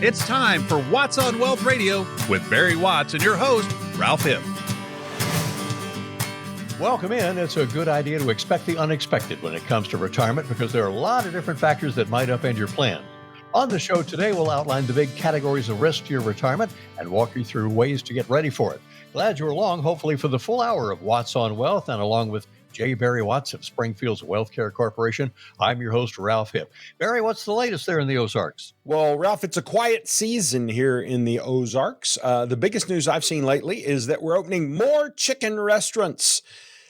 It's time for Watts on Wealth Radio with Barry Watts and your host, Ralph Hipp. Welcome in. It's a good idea to expect the unexpected when it comes to retirement because there are a lot of different factors that might upend your plan. On the show today, we'll outline the big categories of risk to your retirement and walk you through ways to get ready for it. Glad you're along, hopefully, for the full hour of Watts on Wealth, and along with J. Barry Watts of Springfield's Wealthcare Corporation, I'm your host, Ralph Hipp. Barry, what's the latest there in the Ozarks? Well, Ralph, it's a quiet season here in the Ozarks. The biggest news I've seen lately is that we're opening more chicken restaurants.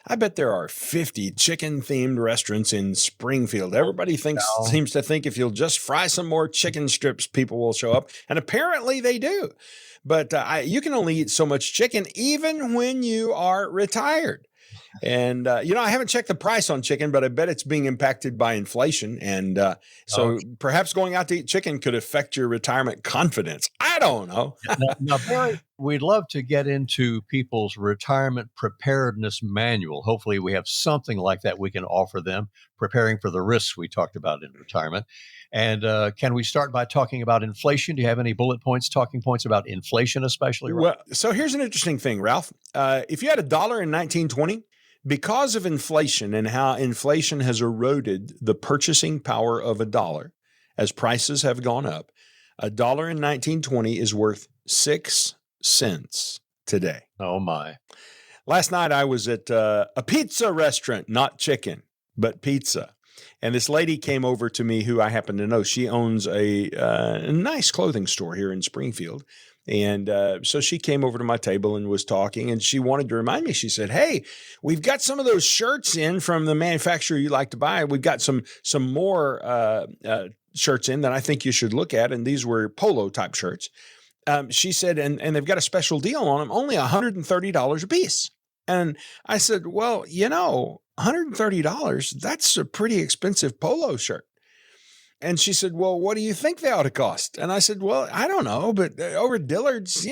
I bet there are 50 chicken-themed restaurants in Springfield. Everybody seems to think if you'll just fry some more chicken strips, people will show up. And apparently they do. But you can only eat so much chicken even when you are retired. And, I haven't checked the price on chicken, but I bet it's being impacted by inflation. And so perhaps going out to eat chicken could affect your retirement confidence. I don't know. Now, Barry, we'd love to get into people's retirement preparedness manual. Hopefully we have something like that we can offer them, preparing for the risks we talked about in retirement. And can we start by talking about inflation? Do you have any talking points about inflation especially? Well, so here's an interesting thing, Ralph. If you had $1 in 1920, because of inflation and how inflation has eroded the purchasing power of $1 as prices have gone up, $1 in 1920 is worth 6 cents today. Oh, my. Last night I was at a pizza restaurant, not chicken, but pizza. And this lady came over to me who I happen to know. She owns a nice clothing store here in Springfield. And so she came over to my table and was talking, and she wanted to remind me. She said, "Hey, we've got some of those shirts in from the manufacturer you like to buy. We've got some more shirts in that I think you should look at." And these were polo type shirts. She said, and they've got a special deal on them, only $130 a piece. And I said, well, $130, that's a pretty expensive polo shirt. And she said, well, what do you think they ought to cost? And I said, well, I don't know, but over at Dillard's,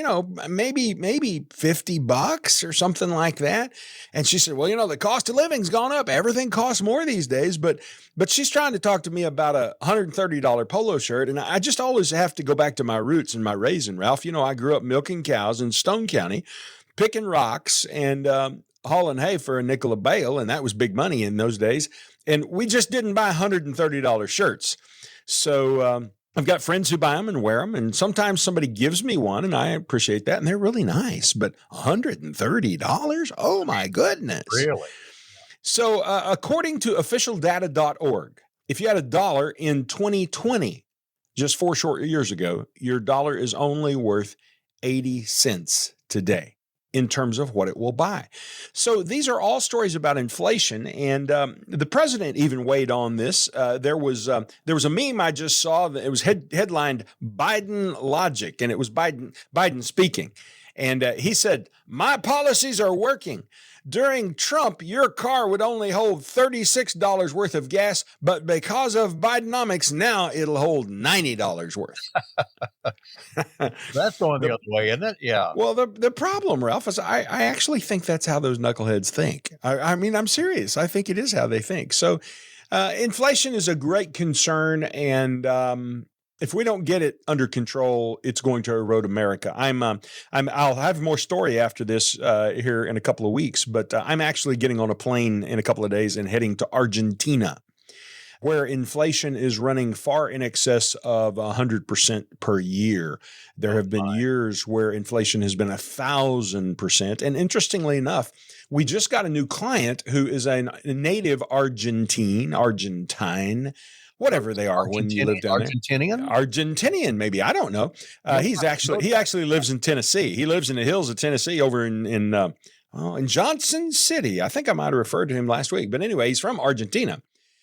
maybe $50 or something like that. And she said, well, the cost of living's gone up. Everything costs more these days. But she's trying to talk to me about a $130 polo shirt. And I just always have to go back to my roots and my raising, Ralph. I grew up milking cows in Stone County, picking rocks and hauling hay for a nickel a bale. And that was big money in those days. And we just didn't buy $130 shirts. So I've got friends who buy them and wear them. And sometimes somebody gives me one and I appreciate that. And they're really nice. But $130? Oh, my goodness. Really? So according to officialdata.org, if you had $1 in 2020, just 4 short years ago, your dollar is only worth 80 cents today in terms of what it will buy. So these are all stories about inflation. And the president even weighed on this. There was a meme I just saw that it was headlined Biden Logic, and it was Biden speaking. And he said, "My policies are working. During Trump, your car would only hold $36 worth of gas, but because of Bidenomics, now it'll hold $90 worth." That's going the other way, isn't it? Yeah. Well, the problem, Ralph, is I actually think that's how those knuckleheads think. I mean, I'm serious. I think it is how they think. So inflation is a great concern, and if we don't get it under control, it's going to erode America. I'll have more story after this here in a couple of weeks, but I'm actually getting on a plane in a couple of days and heading to Argentina, where inflation is running far in excess of 100% per year. There have been years where inflation has been 1,000%. And interestingly enough, we just got a new client who is a native Argentine, whatever they are when you live down there. Argentinian, maybe. I don't know. He actually lives in Tennessee. He lives in the hills of Tennessee over in Johnson City. I think I might have referred to him last week. But anyway, he's from Argentina.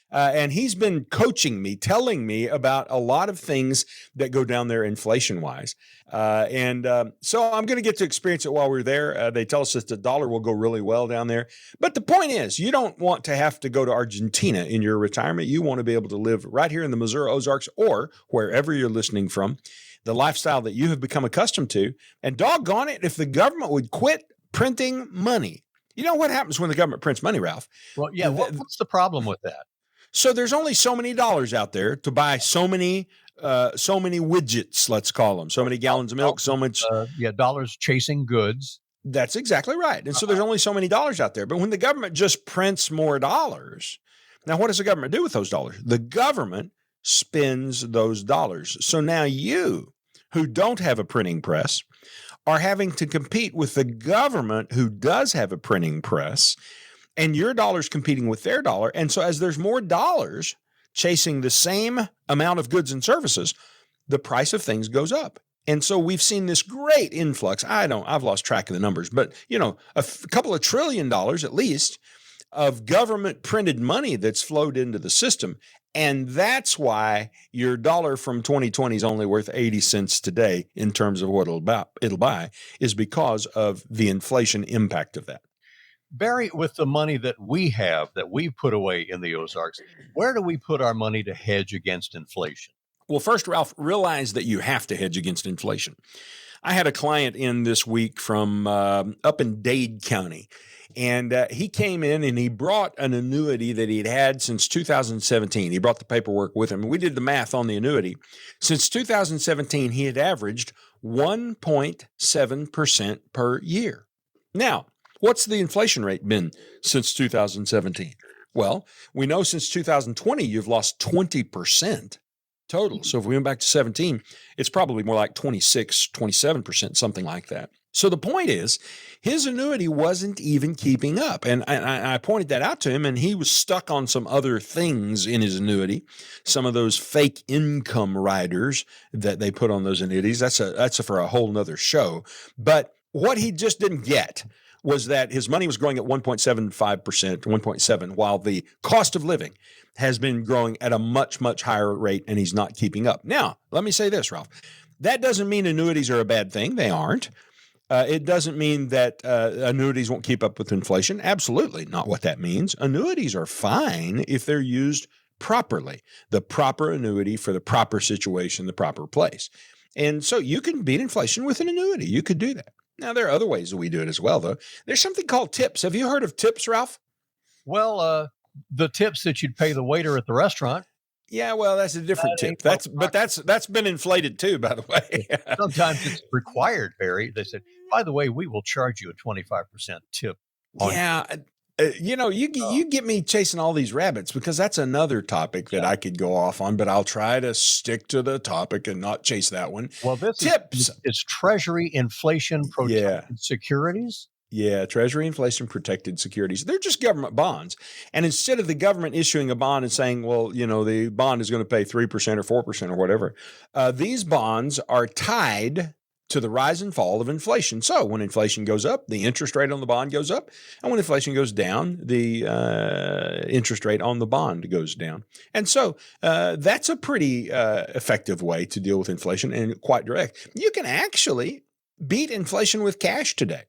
And he's been coaching me, telling me about a lot of things that go down there inflation-wise. So I'm going to get to experience it while we're there. They tell us that the dollar will go really well down there. But the point is, you don't want to have to go to Argentina in your retirement. You want to be able to live right here in the Missouri Ozarks or wherever you're listening from, the lifestyle that you have become accustomed to. And doggone it, if the government would quit printing money. You know what happens when the government prints money, Ralph? Well, yeah. What's the problem with that? So there's only so many dollars out there to buy so many so many widgets, let's call them, so many gallons of milk, so much. Dollars chasing goods. That's exactly right. And so there's only so many dollars out there. But when the government just prints more dollars, now what does the government do with those dollars? The government spends those dollars. So now you, who don't have a printing press, are having to compete with the government who does have a printing press, and your dollar's competing with their dollar. And so as there's more dollars chasing the same amount of goods and services, the price of things goes up. And so we've seen this great influx. I've lost track of the numbers, but a couple of $1 trillion at least of government printed money that's flowed into the system. And that's why your dollar from 2020 is only worth 80 cents today in terms of what it'll buy, is because of the inflation impact of that. Barry, with the money that we have, that we've put away in the Ozarks, where do we put our money to hedge against inflation? Well, first, Ralph, realize that you have to hedge against inflation. I had a client in this week from up in Dade County, and he came in and he brought an annuity that he'd had since 2017. He brought the paperwork with him. We did the math on the annuity. Since 2017, he had averaged 1.7% per year. Now, what's the inflation rate been since 2017? Well, we know since 2020, you've lost 20%. Total. So if we went back to 17, it's probably more like 26, 27%, something like that. So the point is, his annuity wasn't even keeping up. And I pointed that out to him, and he was stuck on some other things in his annuity, some of those fake income riders that they put on those annuities. That's for a whole nother show. But what he just didn't get was that his money was growing at 1.75%, 1.7, while the cost of living has been growing at a much, much higher rate, and he's not keeping up. Now, let me say this, Ralph. That doesn't mean annuities are a bad thing. They aren't. It doesn't mean that annuities won't keep up with inflation. Absolutely not what that means. Annuities are fine if they're used properly. The proper annuity for the proper situation, the proper place. And so you can beat inflation with an annuity. You could do that. Now, there are other ways that we do it as well, though. There's something called tips. Have you heard of tips, Ralph? Well, the tips that you'd pay the waiter at the restaurant. Yeah, well, that's a different tip. That's been inflated too, by the way. Sometimes it's required, Barry. They said, by the way, we will charge you a 25% tip. You get me chasing all these rabbits, because that's another topic that I could go off on, but I'll try to stick to the topic and not chase that one. Well, this tips. It's Treasury inflation protected securities. Yeah, Treasury inflation protected securities. They're just government bonds. And instead of the government issuing a bond and saying, well, the bond is going to pay 3% or 4% or whatever, these bonds are tied to the rise and fall of inflation. So when inflation goes up, the interest rate on the bond goes up. And when inflation goes down, the interest rate on the bond goes down. And so that's a pretty effective way to deal with inflation, and quite direct. You can actually beat inflation with cash today.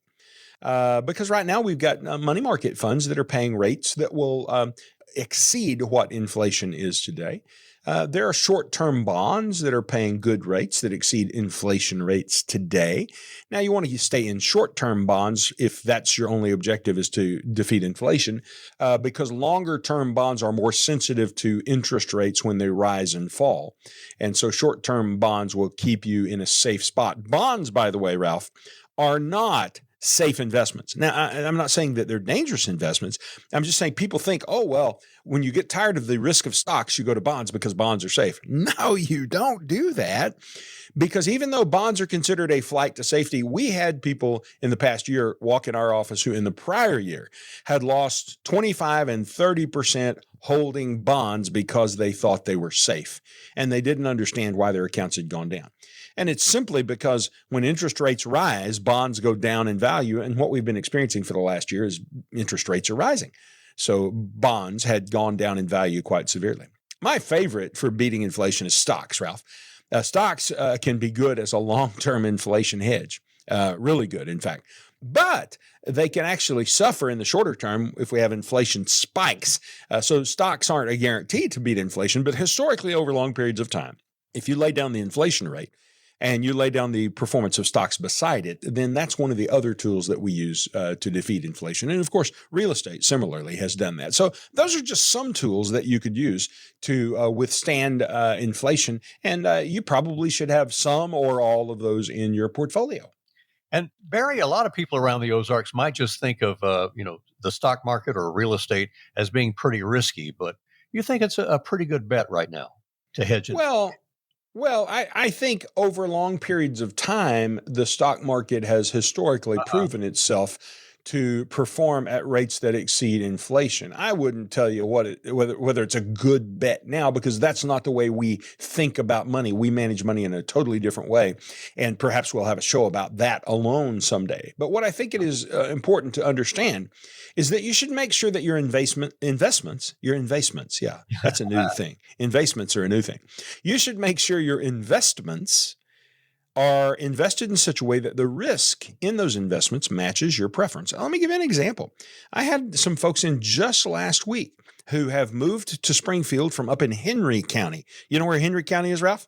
Because right now we've got money market funds that are paying rates that will exceed what inflation is today. There are short-term bonds that are paying good rates that exceed inflation rates today. Now, you want to stay in short-term bonds if that's your only objective, is to defeat inflation, because longer-term bonds are more sensitive to interest rates when they rise and fall. And so short-term bonds will keep you in a safe spot. Bonds, by the way, Ralph, are not safe investments. Now, I'm not saying that they're dangerous investments. I'm just saying people think, oh, well, when you get tired of the risk of stocks, you go to bonds because bonds are safe. No, you don't do that, because even though bonds are considered a flight to safety, we had people in the past year walk in our office who in the prior year had lost 25 and 30% holding bonds because they thought they were safe, and they didn't understand why their accounts had gone down. And it's simply because when interest rates rise, bonds go down in value. And what we've been experiencing for the last year is interest rates are rising. So bonds had gone down in value quite severely. My favorite for beating inflation is stocks, Ralph. Stocks can be good as a long-term inflation hedge, really good, in fact. But they can actually suffer in the shorter term if we have inflation spikes. So stocks aren't a guarantee to beat inflation, but historically over long periods of time, if you lay down the inflation rate, and you lay down the performance of stocks beside it, then that's one of the other tools that we use to defeat inflation. And of course, real estate similarly has done that. So those are just some tools that you could use to withstand inflation. And you probably should have some or all of those in your portfolio. And Barry, a lot of people around the Ozarks might just think of, the stock market or real estate as being pretty risky, but you think it's a pretty good bet right now to hedge it? Well, I think over long periods of time, the stock market has historically proven itself to perform at rates that exceed inflation. I wouldn't tell you whether it's a good bet now, because that's not the way we think about money. We manage money in a totally different way, and perhaps we'll have a show about that alone someday. But what I think it is important to understand is that you should make sure that your investments, yeah, that's a new thing. Investments are a new thing. You should make sure your investments are invested in such a way that the risk in those investments matches your preference. Let me give you an example. I had some folks in just last week who have moved to Springfield from up in Henry County. You know where Henry County is, Ralph?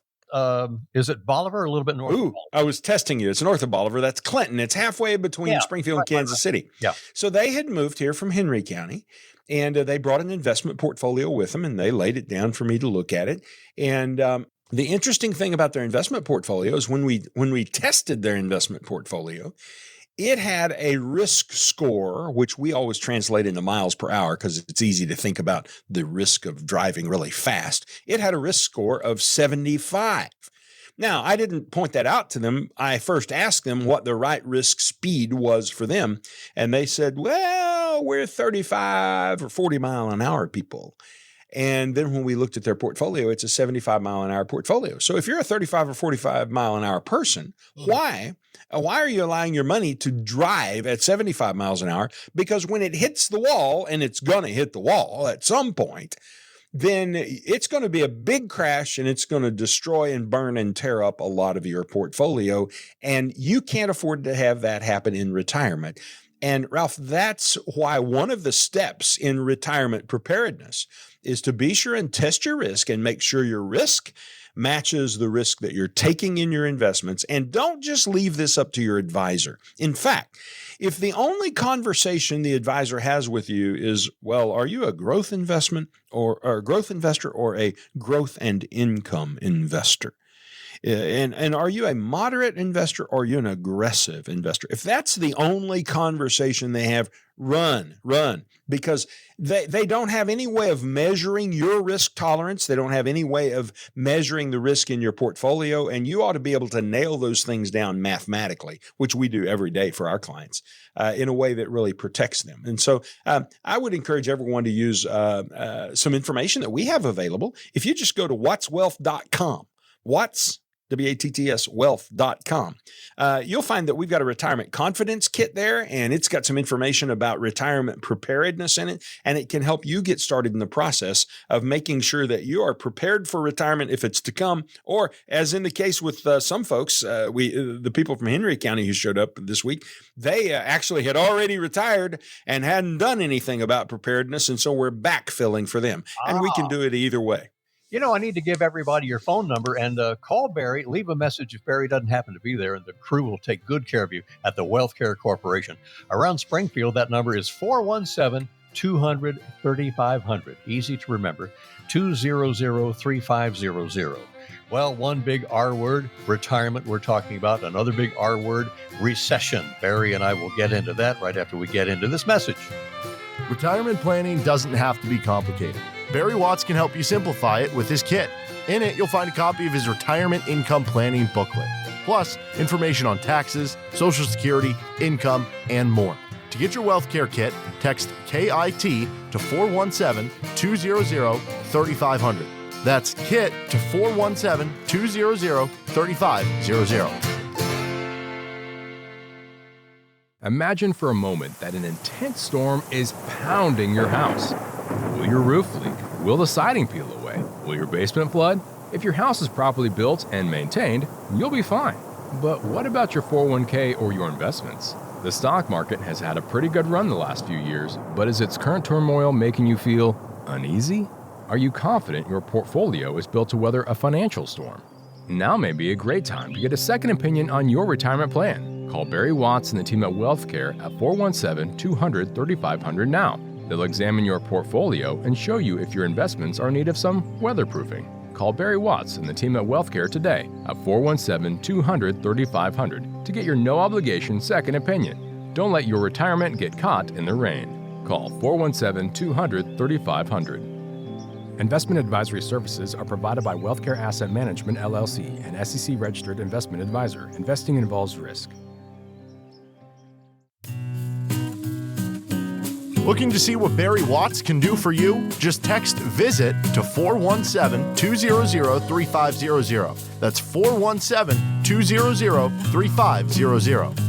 Is it Bolivar, a little bit north of Bolivar? I was testing you. It's north of Bolivar. That's Clinton. It's halfway between Springfield and Kansas City. Yeah. So they had moved here from Henry County, and they brought an investment portfolio with them, and they laid it down for me to look at it. And the interesting thing about their investment portfolio is when we tested their investment portfolio, it had a risk score, which we always translate into miles per hour because it's easy to think about the risk of driving really fast. It had a risk score of 75. Now, I didn't point that out to them. I first asked them what the right risk speed was for them, and they said, well, we're 35 or 40 mile an hour people. And then when we looked at their portfolio, it's a 75 mile an hour portfolio. So if you're a 35 or 45 mile an hour person, why are you allowing your money to drive at 75 miles an hour? Because when it hits the wall, and it's going to hit the wall at some point, then it's going to be a big crash, and it's going to destroy and burn and tear up a lot of your portfolio. And you can't afford to have that happen in retirement. And Ralph, that's why one of the steps in retirement preparedness is to be sure and test your risk and make sure your risk matches the risk that you're taking in your investments. And don't just leave this up to your advisor. In fact, if the only conversation the advisor has with you is, well, are you a growth investment or a growth investor or a growth and income investor? And are you a moderate investor or are you an aggressive investor? If that's the only conversation they have, run, because they don't have any way of measuring your risk tolerance. They don't have any way of measuring the risk in your portfolio. And you ought to be able to nail those things down mathematically, which we do every day for our clients in a way that really protects them. And so I would encourage everyone to use some information that we have available. If you just go to wattswealth.com, WATTS wealth.com. You'll find that we've got a retirement confidence kit there, and it's got some information about retirement preparedness in it, and it can help you get started in the process of making sure that you are prepared for retirement if it's to come, or as in the case with some folks, the people from Henry County who showed up this week, they actually had already retired and hadn't done anything about preparedness, and so we're backfilling for them, and we can do it either way. I need to give everybody your phone number and call Barry. Leave a message if Barry doesn't happen to be there, and the crew will take good care of you at the Wealth Care Corporation. Around Springfield, that number is 417-200-3500. Easy to remember, 200-3500. Well, one big R word, retirement, we're talking about. Another big R word, recession. Barry and I will get into that right after we get into this message. Retirement planning doesn't have to be complicated. Barry Watts can help you simplify it with his kit. In it, you'll find a copy of his retirement income planning booklet, plus information on taxes, Social Security, income, and more. To get your wealth care kit, text KIT to 417-200-3500. That's KIT to 417-200-3500. Imagine for a moment that an intense storm is pounding your house. Will your roof leak? Will the siding peel away? Will your basement flood? If your house is properly built and maintained, you'll be fine. But what about your 401k or your investments? The stock market has had a pretty good run the last few years, but is its current turmoil making you feel uneasy? Are you confident your portfolio is built to weather a financial storm? Now may be a great time to get a second opinion on your retirement plan. Call Barry Watts and the team at WealthCare at 417-200-3500 now. They'll examine your portfolio and show you if your investments are in need of some weatherproofing. Call Barry Watts and the team at WealthCare today at 417-200-3500 to get your no-obligation second opinion. Don't let your retirement get caught in the rain. Call 417-200-3500. Investment advisory services are provided by WealthCare Asset Management, LLC, an SEC-registered investment advisor. Investing involves risk. Looking to see what Barry Watts can do for you? Just text VISIT to 417-200-3500. That's 417-200-3500.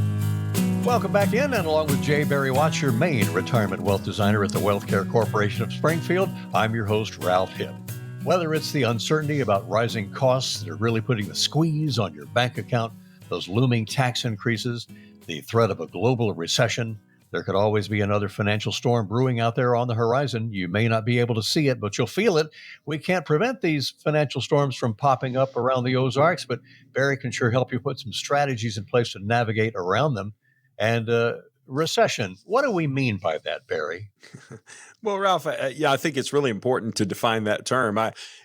Welcome back in, and along with J. Barry Watts, your main retirement wealth designer at the WealthCare Corporation of Springfield, I'm your host, Ralph Hibb. Whether it's the uncertainty about rising costs that are really putting the squeeze on your bank account, those looming tax increases, the threat of a global recession, there could always be another financial storm brewing out there on the horizon. You may not be able to see it, but you'll feel it. We can't prevent these financial storms from popping up around the Ozarks, but Barry can sure help you put some strategies in place to navigate around them. And recession, what do we mean by that, Barry? Well, Ralph, I think it's really important to define that term.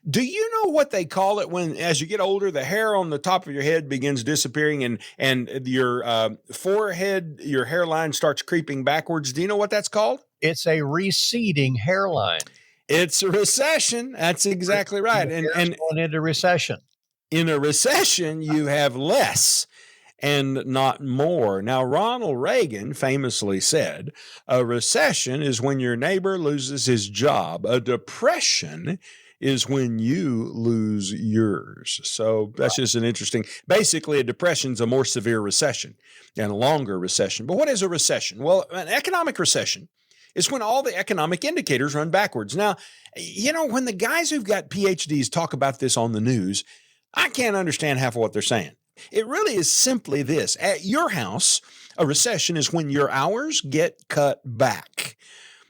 Do you know what they call it when, as you get older, the hair on the top of your head begins disappearing and your forehead, your hairline starts creeping backwards? Do you know what that's called? It's a receding hairline. It's a recession. That's exactly right. And going into recession. In a recession, you have less and not more. Now, Ronald Reagan famously said, a recession is when your neighbor loses his job. A depression is when you lose yours. So that's just an interesting, basically a depression is a more severe recession and a longer recession. But what is a recession? Well, an economic recession is when all the economic indicators run backwards. Now, when the guys who've got PhDs talk about this on the news, I can't understand half of what they're saying. It really is simply this. At your house, a recession is when your hours get cut back,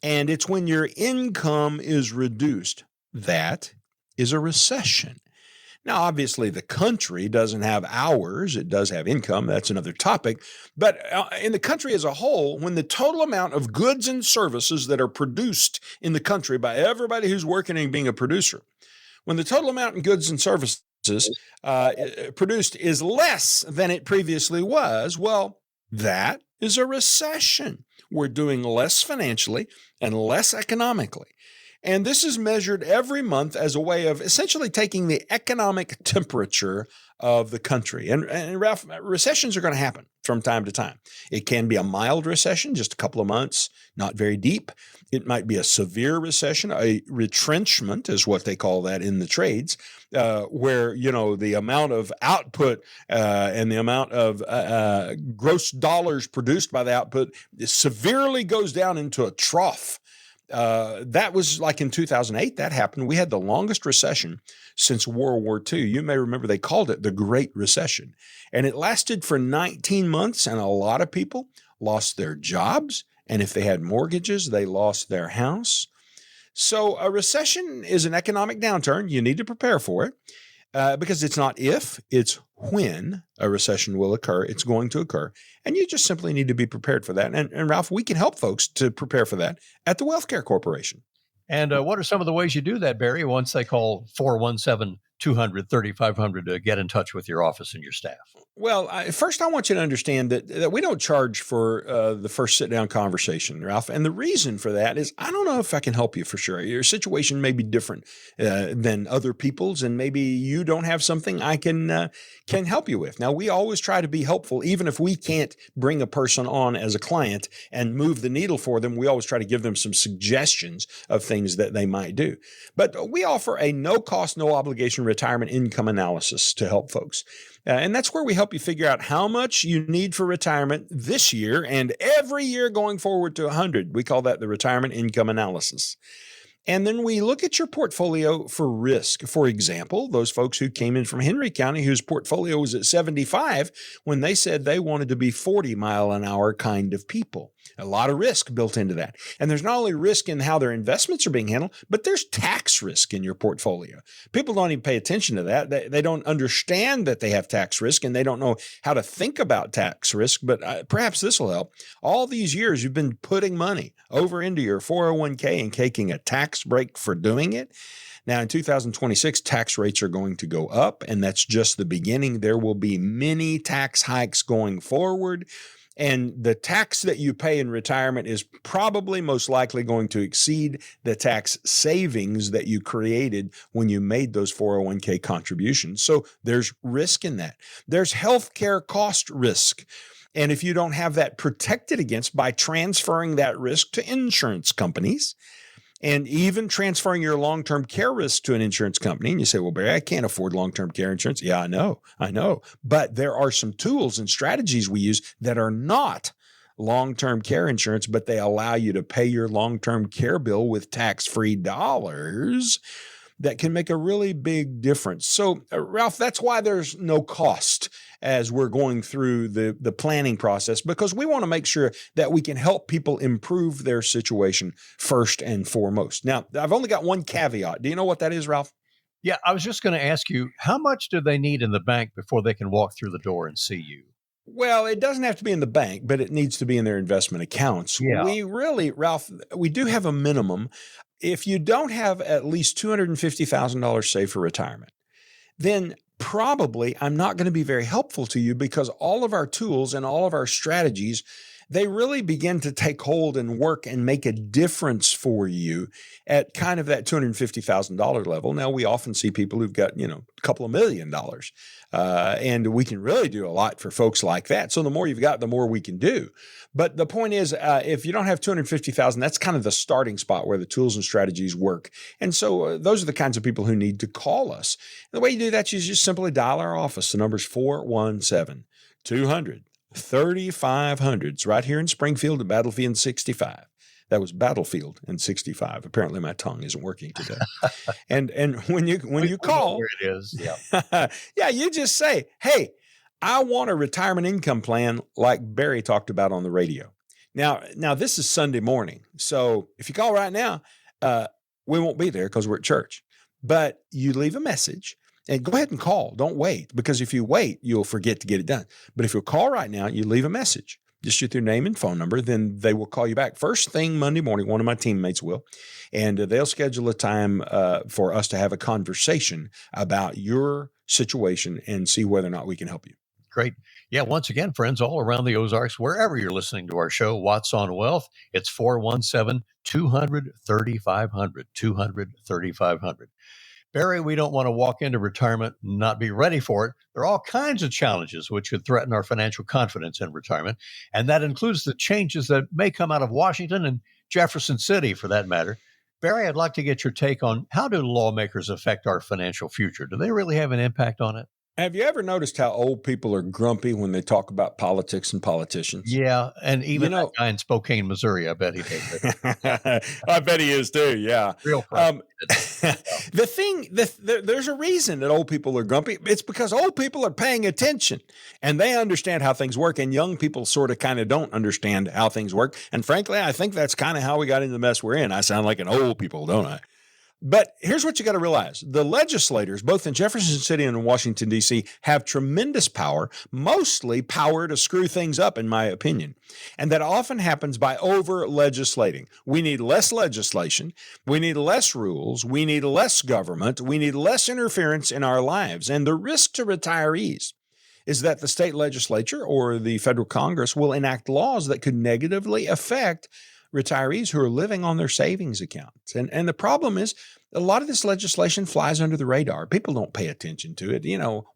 and it's when your income is reduced. That is a recession. Now, obviously, the country doesn't have hours. It does have income. That's another topic. But in the country as a whole, when the total amount of goods and services that are produced in the country by everybody who's working and being a producer, when the total amount in goods and services produced is less than it previously was, well, that is a recession. We're doing less financially and less economically. And this is measured every month as a way of essentially taking the economic temperature of the country. And Ralph, recessions are going to happen from time to time. It can be a mild recession, just a couple of months, not very deep. It might be a severe recession, a retrenchment is what they call that in the trades, where, the amount of output and the amount of gross dollars produced by the output severely goes down into a trough. That was like in 2008, that happened. We had the longest recession since World War II. You may remember they called it the Great Recession. And it lasted for 19 months, and a lot of people lost their jobs. And if they had mortgages, they lost their house. So a recession is an economic downturn. You need to prepare for it because it's not if, it's when a recession will occur. It's going to occur. And you just simply need to be prepared for that. And Ralph, we can help folks to prepare for that at the WealthCare Corporation. And what are some of the ways you do that, Barry, once they call 417-200-3500 to get in touch with your office and your staff? Well, first I want you to understand that we don't charge for the first sit-down conversation, Ralph. And the reason for that is I don't know if I can help you for sure. Your situation may be different than other people's, and maybe you don't have something I can help you with. Now, we always try to be helpful, even if we can't bring a person on as a client and move the needle for them. We always try to give them some suggestions of things that they might do. But we offer a no-cost, no-obligation retirement income analysis to help folks. And that's where we help you figure out how much you need for retirement this year and every year going forward to 100. We call that the retirement income analysis. And then we look at your portfolio for risk. For example, those folks who came in from Henry County whose portfolio was at 75 when they said they wanted to be 40-mile-an-hour kind of people. A lot of risk built into that. And there's not only risk in how their investments are being handled, but there's tax risk in your portfolio. People don't even pay attention to that. They don't understand that they have tax risk, and they don't know how to think about tax risk. But perhaps this will help. All these years you've been putting money over into your 401k and taking a tax break for doing it. Now, in 2026, tax rates are going to go up, and that's just the beginning. There will be many tax hikes going forward. And the tax that you pay in retirement is probably most likely going to exceed the tax savings that you created when you made those 401k contributions. So there's risk in that. There's healthcare cost risk. And if you don't have that protected against by transferring that risk to insurance companies, and even transferring your long-term care risk to an insurance company. And you say, well, Barry, I can't afford long-term care insurance. Yeah, I know. But there are some tools and strategies we use that are not long-term care insurance, but they allow you to pay your long-term care bill with tax-free dollars that can make a really big difference. So, Ralph, that's why there's no cost as we're going through the planning process, because we want to make sure that we can help people improve their situation first and foremost. Now, I've only got one caveat. Do you know what that is, Ralph? Yeah, I was just going to ask you, how much do they need in the bank before they can walk through the door and see you? Well, it doesn't have to be in the bank, but it needs to be in their investment accounts. Yeah. We really, Ralph, we do have a minimum. If you don't have at least $250,000 saved for retirement, then probably I'm not going to be very helpful to you, because all of our tools and all of our strategies, they really begin to take hold and work and make a difference for you at kind of that $250,000 level. Now, we often see people who've got, a couple of $1 million, and we can really do a lot for folks like that. So the more you've got, the more we can do. But the point is, if you don't have $250,000, that's kind of the starting spot where the tools and strategies work. And so those are the kinds of people who need to call us. And the way you do that, you just simply dial our office. The number's 417-200-3500. It's right here in Springfield at Battlefield 65. That was Battlefield in 65. Apparently my tongue isn't working today. And when you call, Here it is. Yeah. yeah, you just say, hey, I want a retirement income plan like Barry talked about on the radio. Now this is Sunday morning. So if you call right now, we won't be there because we're at church. But you leave a message and go ahead and call. Don't wait, because if you wait, you'll forget to get it done. But if you call right now, you leave a message, just with your name and phone number, then they will call you back first thing Monday morning. One of my teammates will, and they'll schedule a time for us to have a conversation about your situation and see whether or not we can help you. Great. Yeah, once again, friends, all around the Ozarks, wherever you're listening to our show, Watts on Wealth, it's 417-200-3500, 200-3500. Barry, we don't want to walk into retirement and not be ready for it. There are all kinds of challenges which could threaten our financial confidence in retirement, and that includes the changes that may come out of Washington and Jefferson City, for that matter. Barry, I'd like to get your take on, how do lawmakers affect our financial future? Do they really have an impact on it? Have you ever noticed how old people are grumpy when they talk about politics and politicians? Yeah, and even that guy in Spokane, Missouri, I bet he does it. I bet he is too, yeah. Real there's a reason that old people are grumpy. It's because old people are paying attention and they understand how things work, and young people sort of kind of don't understand how things work. And frankly, I think that's kind of how we got into the mess we're in. I sound like an old people, don't I? But here's what you got to realize. The legislators, both in Jefferson City and in Washington, D.C., have tremendous power, mostly power to screw things up, in my opinion. And that often happens by over-legislating. We need less legislation. We need less rules. We need less government. We need less interference in our lives. And the risk to retirees is that the state legislature or the federal Congress will enact laws that could negatively affect retirees who are living on their savings accounts. And the problem is, a lot of this legislation flies under the radar. People don't pay attention to it.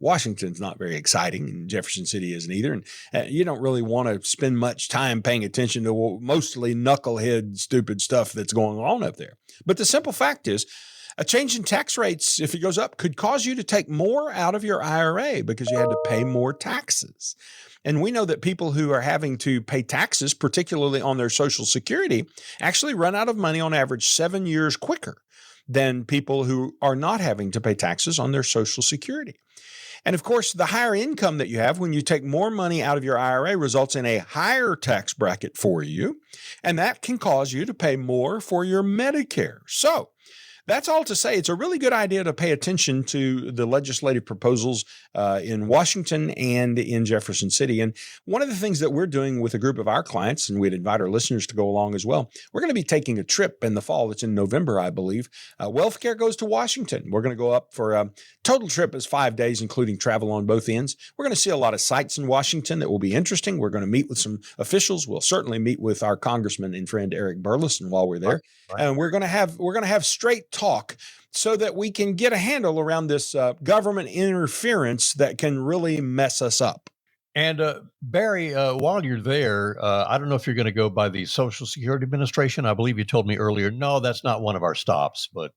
Washington's not very exciting, and Jefferson City isn't either. And you don't really want to spend much time paying attention to mostly knucklehead, stupid stuff that's going on up there. But the simple fact is, a change in tax rates, if it goes up, could cause you to take more out of your IRA because you had to pay more taxes. And we know that people who are having to pay taxes, particularly on their Social Security, actually run out of money on average 7 years quicker than people who are not having to pay taxes on their Social Security. And of course, the higher income that you have when you take more money out of your IRA results in a higher tax bracket for you. And that can cause you to pay more for your Medicare. So that's all to say, it's a really good idea to pay attention to the legislative proposals in Washington and in Jefferson City. And one of the things that we're doing with a group of our clients, and we'd invite our listeners to go along as well, we're going to be taking a trip in the fall. It's in November, I believe. WealthCare goes to Washington. We're going to go up for a total trip is 5 days, including travel on both ends. We're going to see a lot of sites in Washington that will be interesting. We're going to meet with some officials. We'll certainly meet with our congressman and friend Eric Burleson while we're there. Right. And we're going to have straight talk so that we can get a handle around this government interference that can really mess us up. And Barry, while you're there, I don't know if you're going to go by the Social Security Administration. I believe you told me earlier, no, that's not one of our stops, but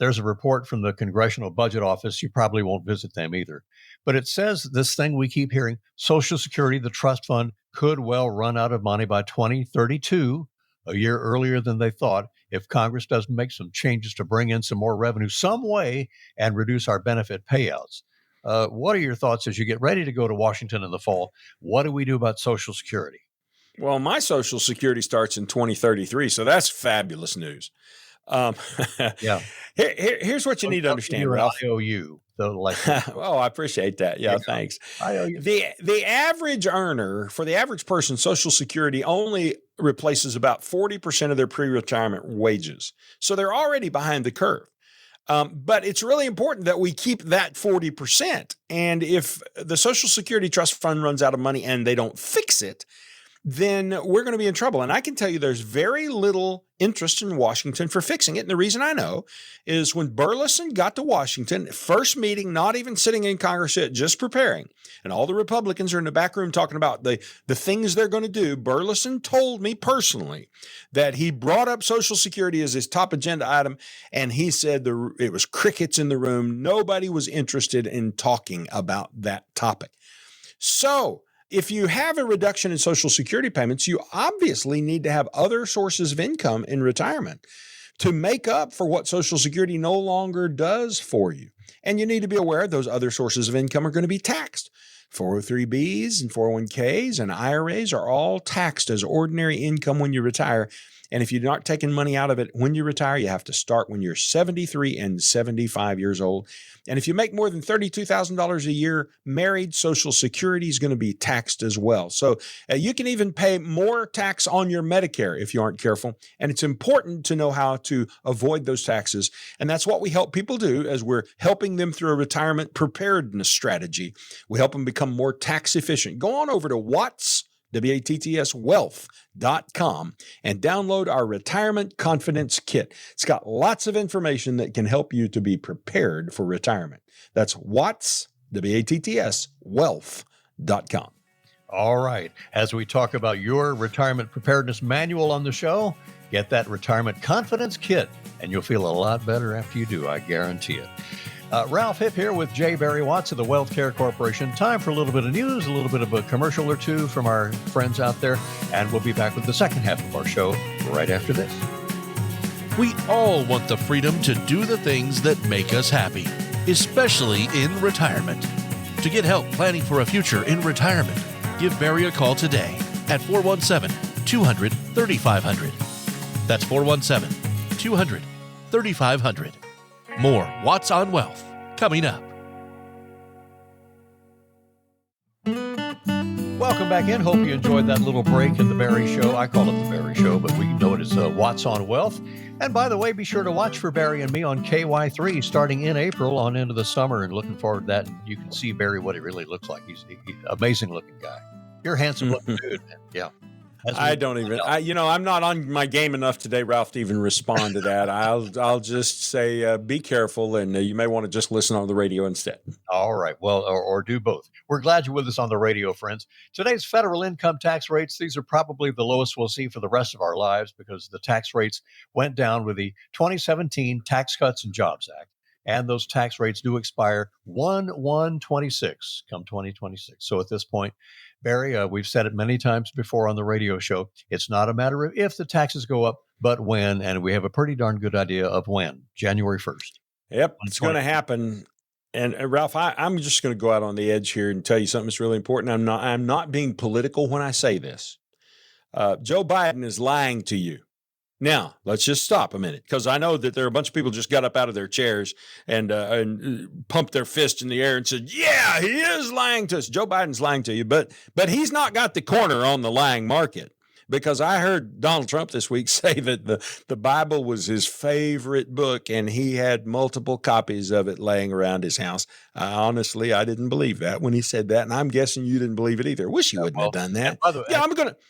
there's a report from the Congressional Budget Office. You probably won't visit them either. But it says this thing we keep hearing, Social Security, the trust fund, could well run out of money by 2032, a year earlier than they thought, if Congress doesn't make some changes to bring in some more revenue some way and reduce our benefit payouts. What are your thoughts as you get ready to go to Washington in the fall? What do we do about Social Security? Well, my Social Security starts in 2033, so that's fabulous news. Yeah. Here's what you need to understand, Ralph. IOU. Oh, I appreciate that. Yeah, thanks. The average earner, for the average person, Social Security only replaces about 40% of their pre-retirement wages. So they're already behind the curve. But it's really important that we keep that 40%. And if the Social Security Trust Fund runs out of money and they don't fix it, then we're going to be in trouble. And I can tell you there's very little interest in Washington for fixing it. And the reason I know is when Burleson got to Washington, first meeting, not even sitting in Congress yet, just preparing, and all the Republicans are in the back room talking about the things they're going to do, Burleson told me personally that he brought up Social Security as his top agenda item, and he said it was crickets in the room. Nobody was interested in talking about that topic. So if you have a reduction in Social Security payments, you obviously need to have other sources of income in retirement to make up for what Social Security no longer does for you. And you need to be aware those other sources of income are going to be taxed. 403Bs and 401Ks and IRAs are all taxed as ordinary income when you retire. And if you're not taking money out of it when you retire, you have to start when you're 73 and 75 years old. And if you make more than $32,000 a year, married, Social Security is going to be taxed as well. So you can even pay more tax on your Medicare if you aren't careful. And it's important to know how to avoid those taxes. And that's what we help people do as we're helping them through a retirement preparedness strategy. We help them become more tax efficient. Go on over to WattsWealth.com and download our Retirement Confidence Kit. It's got lots of information that can help you to be prepared for retirement. That's Wealth.com. All right. As we talk about your retirement preparedness manual on the show, get that Retirement Confidence Kit, and you'll feel a lot better after you do, I guarantee it. Ralph Hipp here with J. Barry Watts of the Wealth Care Corporation. Time for a little bit of news, a little bit of a commercial or two from our friends out there, and we'll be back with the second half of our show right after this. We all want the freedom to do the things that make us happy, especially in retirement. To get help planning for a future in retirement, give Barry a call today at 417-200-3500. That's 417-200-3500. More Watts on Wealth coming up. Welcome back in. Hope you enjoyed that little break in the Barry Show. I call it the Barry Show, but we know it as Watts on Wealth. And by the way, be sure to watch for Barry and me on KY3 starting in April on into the summer, and looking forward to that. You can see Barry what he really looks like. He's an amazing looking guy. You're a handsome looking dude. Yeah. I'm not on my game enough today, Ralph, to even respond to that. I'll just say be careful, and you may want to just listen on the radio instead. All right. Well, or do both. We're glad you're with us on the radio, friends. Today's federal income tax rates, these are probably the lowest we'll see for the rest of our lives because the tax rates went down with the 2017 Tax Cuts and Jobs Act. And those tax rates do expire 1/1/26 come 2026. So at this point, Barry, we've said it many times before on the radio show. It's not a matter of if the taxes go up, but when. And we have a pretty darn good idea of when. January 1st. Yep, it's going to happen. And Ralph, I'm just going to go out on the edge here and tell you something that's really important. I'm not being political when I say this. Joe Biden is lying to you. Now, let's just stop a minute, because I know that there are a bunch of people just got up out of their chairs and pumped their fist in the air and said, yeah, he is lying to us. Joe Biden's lying to you, but he's not got the corner on the lying market. Because I heard Donald Trump this week say that the Bible was his favorite book and he had multiple copies of it laying around his house. Honestly, I didn't believe that when he said that, and I'm guessing you didn't believe it either. Wish you wouldn't have done that.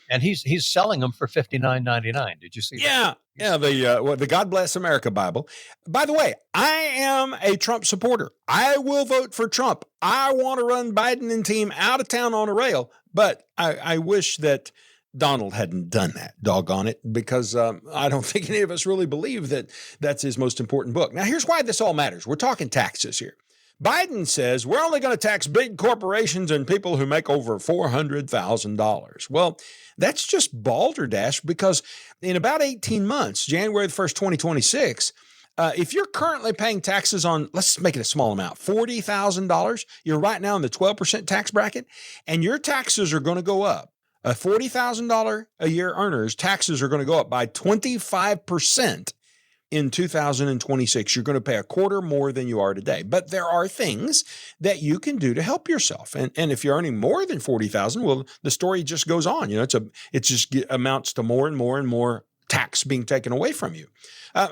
And he's selling them for $59.99. Did you see that? Yeah, the God Bless America Bible. By the way, I am a Trump supporter. I will vote for Trump. I want to run Biden and team out of town on a rail, but I wish that Donald hadn't done that, doggone it, because I don't think any of us really believe that that's his most important book. Now, here's why this all matters. We're talking taxes here. Biden says we're only going to tax big corporations and people who make over $400,000. Well, that's just balderdash, because in about 18 months, January the 1st, 2026, if you're currently paying taxes on, let's make it a small amount, $40,000, you're right now in the 12% tax bracket, and your taxes are going to go up. A $40,000 a year earners, taxes are going to go up by 25% in 2026. You're going to pay a quarter more than you are today. But there are things that you can do to help yourself. And if you're earning more than $40,000, well, the story just goes on. You know, it just amounts to more and more and more tax being taken away from you.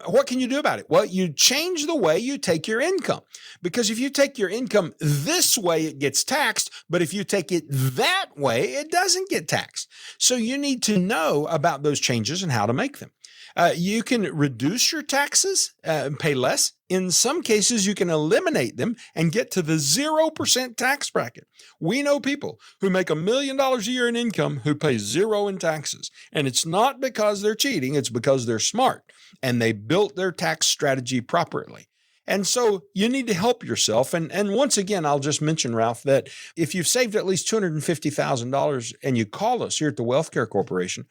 What can you do about it? Well, you change the way you take your income, because if you take your income this way, it gets taxed. But if you take it that way, it doesn't get taxed. So you need to know about those changes and how to make them. You can reduce your taxes, pay less. In some cases, you can eliminate them and get to the 0% tax bracket. We know people who make $1 million a year in income who pay zero in taxes. And it's not because they're cheating, it's because they're smart and they built their tax strategy properly. And so you need to help yourself. And once again, I'll just mention, Ralph, that if you've saved at least $250,000 and you call us here at the Wealth Care Corporation,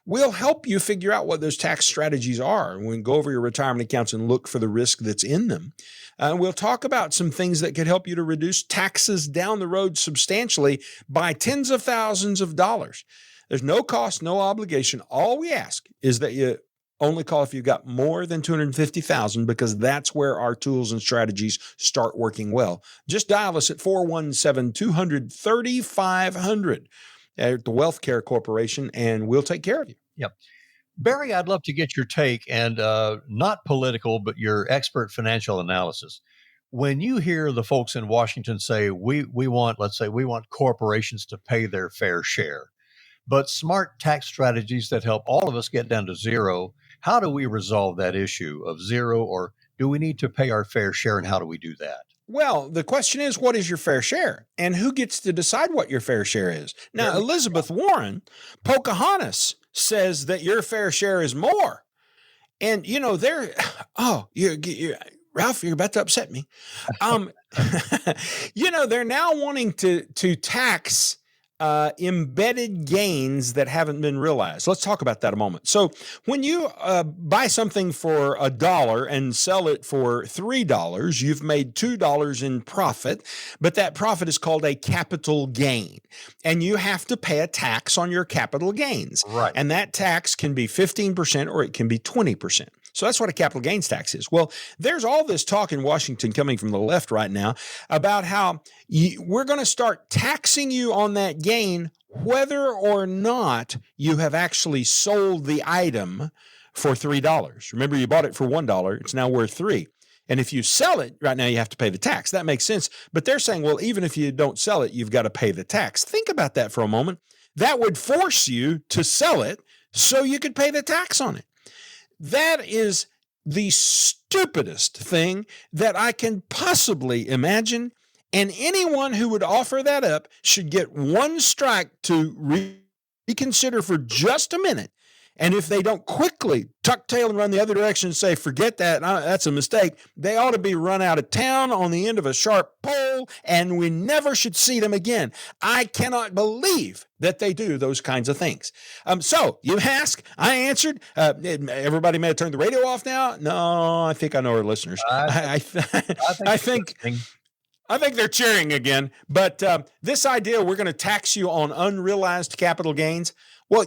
we'll help you figure out what those tax strategies are. We can go over your retirement accounts and look for the risk that's in them. We'll talk about some things that could help you to reduce taxes down the road substantially by tens of thousands of dollars. There's no cost, no obligation. All we ask is that you only call if you've got more than $250,000, because that's where our tools and strategies start working well. Just dial us at 417-200-3500 at the Wealth Care Corporation, and we'll take care of you. Yep. Barry, I'd love to get your take, and not political, but your expert financial analysis. When you hear the folks in Washington say we want corporations to pay their fair share, but smart tax strategies that help all of us get down to zero, how do we resolve that issue of zero, or do we need to pay our fair share, and how do we do that? Well, the question is, what is your fair share? And who gets to decide what your fair share is? Now, Elizabeth Warren, Pocahontas, says that your fair share is more. And, you know, Ralph, you're about to upset me. You know, they're now wanting to tax embedded gains that haven't been realized. Let's talk about that a moment. So when you buy something for $1 and sell it for $3, you've made $2 in profit, but that profit is called a capital gain. And you have to pay a tax on your capital gains. Right. And that tax can be 15% or it can be 20%. So that's what a capital gains tax is. Well, there's all this talk in Washington coming from the left right now about how we're going to start taxing you on that gain whether or not you have actually sold the item for $3. Remember, you bought it for $1. It's now worth $3. And if you sell it, right now you have to pay the tax. That makes sense. But they're saying, well, even if you don't sell it, you've got to pay the tax. Think about that for a moment. That would force you to sell it so you could pay the tax on it. That is the stupidest thing that I can possibly imagine. And anyone who would offer that up should get one strike to reconsider for just a minute. And if they don't quickly tuck tail and run the other direction and say, forget that, that's a mistake, they ought to be run out of town on the end of a sharp pole, and we never should see them again. I cannot believe that they do those kinds of things. So you ask, I answered. Everybody may have turned the radio off now. No, I think I know our listeners. I think I think they're cheering again. But this idea we're going to tax you on unrealized capital gains. Well,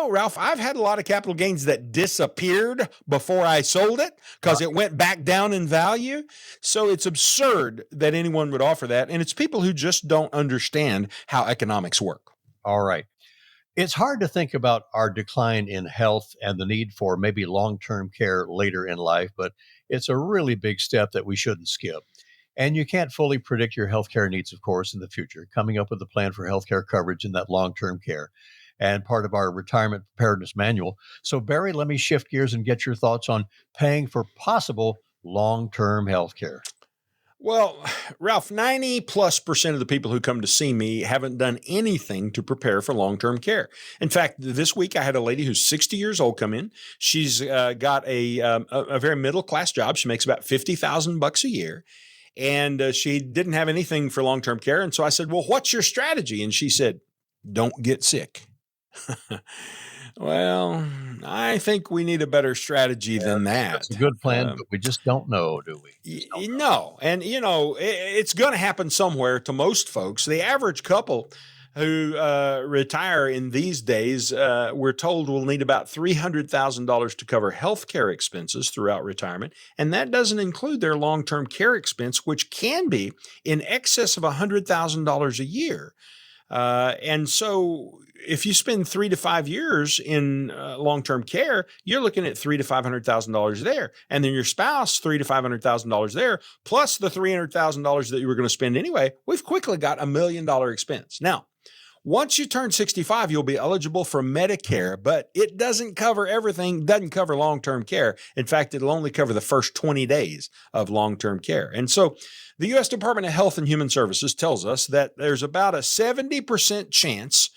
Ralph, I've had a lot of capital gains that disappeared before I sold it because it went back down in value. So it's absurd that anyone would offer that. And it's people who just don't understand how economics work. All right. It's hard to think about our decline in health and the need for maybe long-term care later in life, but it's a really big step that we shouldn't skip. And you can't fully predict your healthcare needs, of course, in the future. Coming up with a plan for healthcare coverage in that long-term care and part of our retirement preparedness manual. So, Barry, let me shift gears and get your thoughts on paying for possible long-term healthcare. Well, Ralph, 90+% of the people who come to see me haven't done anything to prepare for long-term care. In fact, this week I had a lady who's 60 years old come in. She's got a very middle-class job. She makes about $50,000 a year. And she didn't have anything for long-term care. And so I said, well, what's your strategy? And she said, don't get sick. Well, I think we need a better strategy than that. That's a good plan, but we just don't know, do we? No. And, it's going to happen somewhere to most folks. The average couple who retire in these days, we're told will need about $300,000 to cover health care expenses throughout retirement. And that doesn't include their long-term care expense, which can be in excess of $100,000 a year. And so if you spend 3 to 5 years in long-term care, you're looking at $300,000 to $500,000 there. And then your spouse, $300,000 to $500,000 there, plus the $300,000 that you were going to spend anyway, we've quickly got $1 million expense. Now, once you turn 65, you'll be eligible for Medicare, but it doesn't cover everything, doesn't cover long-term care. In fact, it'll only cover the first 20 days of long-term care. And so the U.S. Department of Health and Human Services tells us that there's about a 70% chance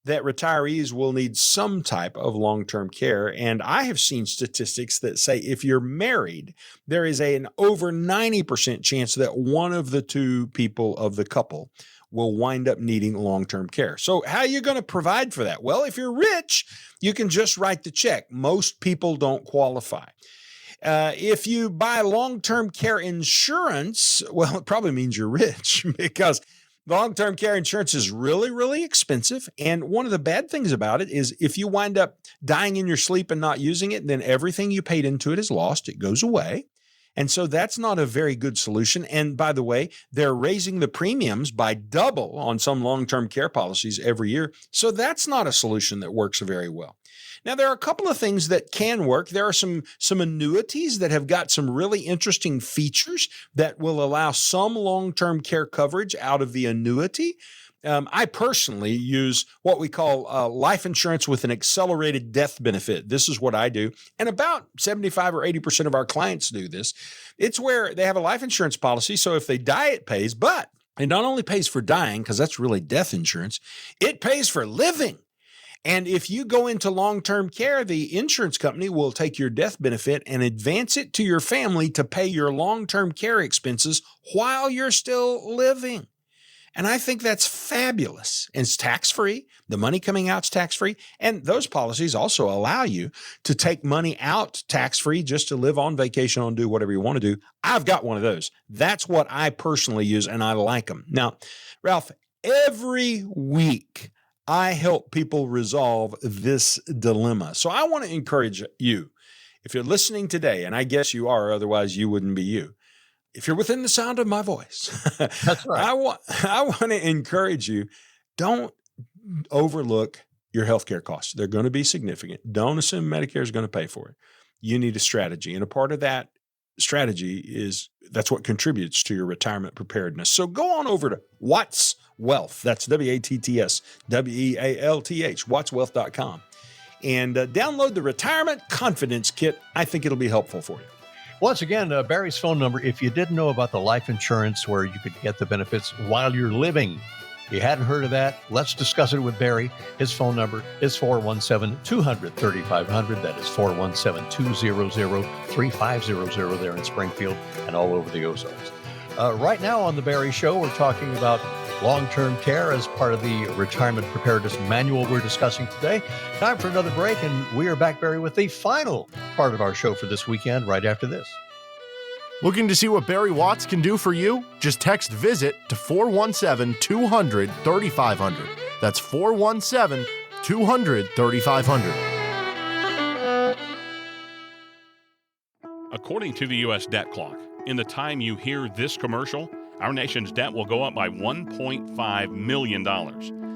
that retirees will need some type of long-term care. And I have seen statistics that say if you're married, there is an over 90% chance that one of the two people of the couple will wind up needing long-term care. So how are you going to provide for that? Well, if you're rich, you can just write the check. Most people don't qualify. If you buy long-term care insurance, well, it probably means you're rich because long-term care insurance is really, really expensive. And one of the bad things about it is if you wind up dying in your sleep and not using it, then everything you paid into it is lost. It goes away. And so that's not a very good solution. And by the way, they're raising the premiums by double on some long-term care policies every year. So that's not a solution that works very well. Now, there are a couple of things that can work. There are some annuities that have got some really interesting features that will allow some long-term care coverage out of the annuity. I personally use what we call life insurance with an accelerated death benefit. This is what I do. And about 75 or 80% of our clients do this. It's where they have a life insurance policy. So if they die, it pays, but it not only pays for dying, because that's really death insurance, it pays for living. And if you go into long-term care, the insurance company will take your death benefit and advance it to your family to pay your long-term care expenses while you're still living. And I think that's fabulous. And it's tax-free. The money coming out is tax-free. And those policies also allow you to take money out tax-free just to live on vacation and do whatever you want to do. I've got one of those. That's what I personally use, and I like them. Now, Ralph, every week I help people resolve this dilemma. So I want to encourage you, if you're listening today, and I guess you are, otherwise you wouldn't be you. If you're within the sound of my voice, that's right. I want to encourage you, don't overlook your healthcare costs. They're going to be significant. Don't assume Medicare is going to pay for it. You need a strategy. And a part of that strategy that's what contributes to your retirement preparedness. So go on over to Watts Wealth. That's WATTS WEALTH, wattswealth.com. And download the Retirement Confidence Kit. I think it'll be helpful for you. Once again, Barry's phone number, if you didn't know about the life insurance where you could get the benefits while you're living, you hadn't heard of that, let's discuss it with Barry. His phone number is 417-200-3500. That is 417-200-3500 there in Springfield and all over the Ozarks. Right now on The Barry Show, we're talking about long-term care as part of the retirement preparedness manual we're discussing today. Time for another break, and we are back, Barry, with the final part of our show for this weekend right after this. Looking to see what Barry Watts can do for you? Just text VISIT to 417-200-3500. That's 417-200-3500. According to the U.S. debt clock, in the time you hear this commercial, our nation's debt will go up by $1.5 million.